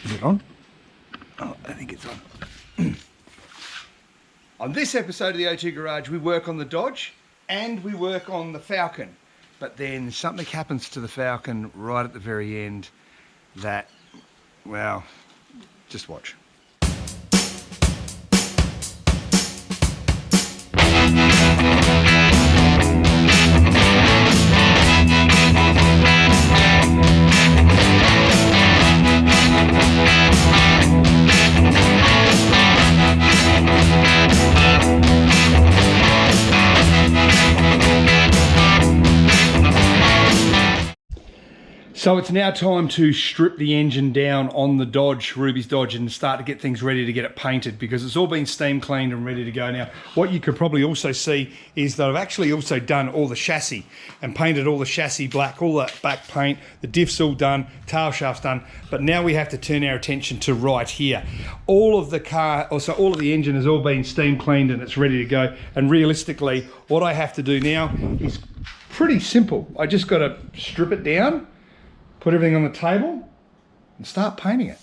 Is it on? Oh, I think it's on. On this episode of the O2 Garage, we work on the Dodge and we work on the Falcon. But then something happens to the Falcon right at the very end that, well, just watch. So it's now time to strip the engine down on the Dodge, Ruby's Dodge, and start to get things ready to get it painted because it's all been steam cleaned and ready to go. Now, what you could probably also see is that I've actually also done all the chassis and painted all the chassis black, all that back paint, the diff's all done, tail shaft's done, but now we have to turn our attention to right here. All of the car, or so all of the engine has all been steam cleaned and it's ready to go. And realistically, what I have to do now is pretty simple. I just got to strip it down, put everything on the table and start painting it.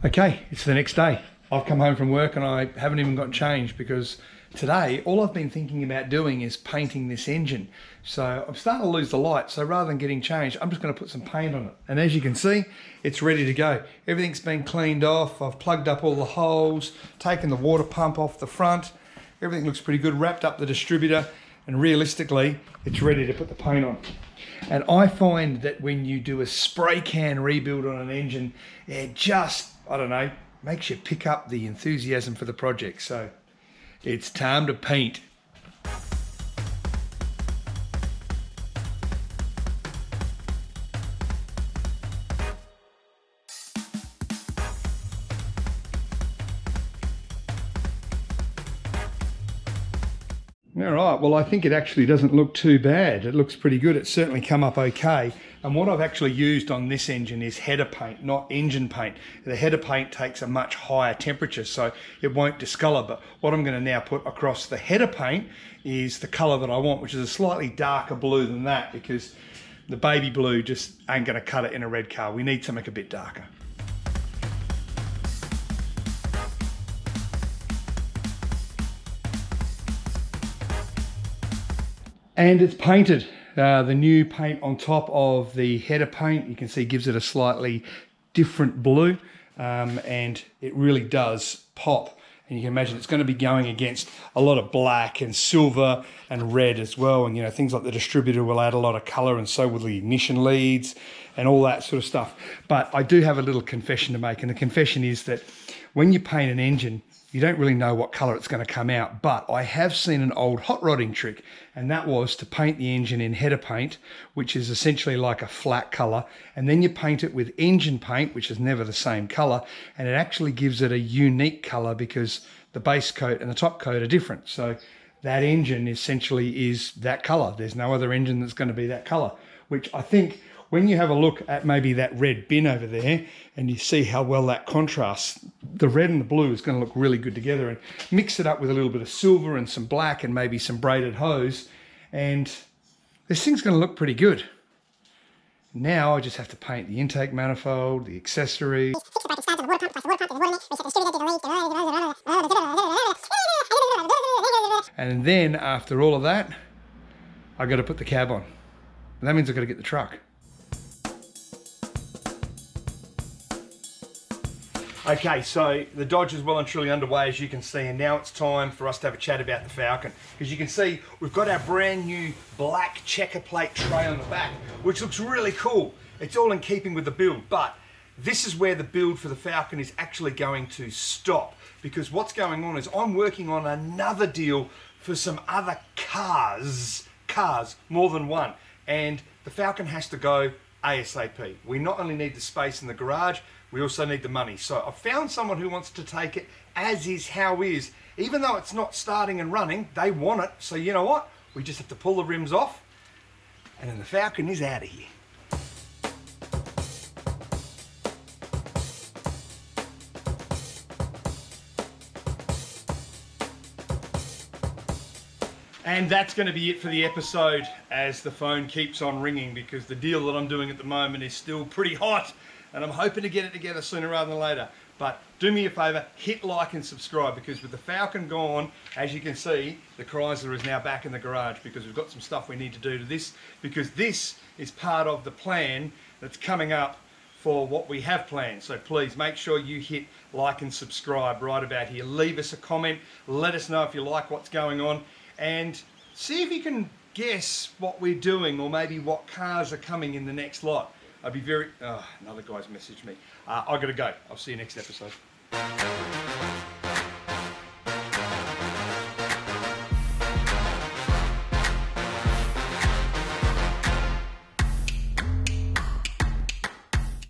Okay, it's the next day. I've come home from work and I haven't even got changed because today all I've been thinking about doing is painting this engine. So I'm starting to lose the light, so rather than getting changed, I'm just going to put some paint on it. And as you can see, it's ready to go. Everything's been cleaned off. I've plugged up all the holes, taken the water pump off the front. Everything looks pretty good, wrapped up the distributor, and realistically, it's ready to put the paint on. And I find that when you do a spray can rebuild on an engine, it just, I don't know, makes you pick up the enthusiasm for the project. So it's time to paint. All right, well, I think it actually doesn't look too bad. It looks pretty good. It's certainly come up okay. And what I've actually used on this engine is header paint, not engine paint. The header paint takes a much higher temperature, so it won't discolor. But what I'm going to now put across the header paint is the color that I want, which is a slightly darker blue than that, because the baby blue just ain't going to cut it in a red car. We need something a bit darker. And it's painted. The new paint on top of the header paint, you can see, gives it a slightly different blue, and it really does pop. And you can imagine it's going to be going against a lot of black and silver and red as well. And, you know, things like the distributor will add a lot of color, and so will the ignition leads and all that sort of stuff. But I do have a little confession to make, and the confession is that when you paint an engine, you don't really know what color it's going to come out. But I have seen an old hot rodding trick, and that was to paint the engine in header paint, which is essentially like a flat color, and then you paint it with engine paint, which is never the same color, and it actually gives it a unique color because the base coat and the top coat are different. So that engine essentially is that color. There's no other engine that's going to be that color, which I think when you have a look at maybe that red bin over there and you see how well that contrasts, the red and the blue is going to look really good together, and mix it up with a little bit of silver and some black and maybe some braided hose, and this thing's going to look pretty good. Now I just have to paint the intake manifold, the accessories. And then after all of that, I got to put the cab on. And that means I've got to get the truck. Okay, so the Dodge is well and truly underway, as you can see, and now it's time for us to have a chat about the Falcon. As you can see, we've got our brand new black checker plate tray on the back, which looks really cool. It's all in keeping with the build, but this is where the build for the Falcon is actually going to stop, because what's going on is I'm working on another deal for some other cars, more than one, and the Falcon has to go ASAP. We not only need the space in the garage, we also need the money. So I've found someone who wants to take it as is, how is. Even though it's not starting and running, they want it. So you know what? We just have to pull the rims off, and then the Falcon is out of here. And that's going to be it for the episode, as the phone keeps on ringing, because the deal that I'm doing at the moment is still pretty hot, and I'm hoping to get it together sooner rather than later. But do me a favour, hit like and subscribe, because with the Falcon gone, as you can see, the Chrysler is now back in the garage, because we've got some stuff we need to do to this, because this is part of the plan that's coming up for what we have planned. So please make sure you hit like and subscribe right about here. Leave us a comment, let us know if you like what's going on, and see if you can guess what we're doing, or maybe what cars are coming in the next lot. I'd be very... Oh, another guy's messaged me. I've got to go. I'll see you next episode.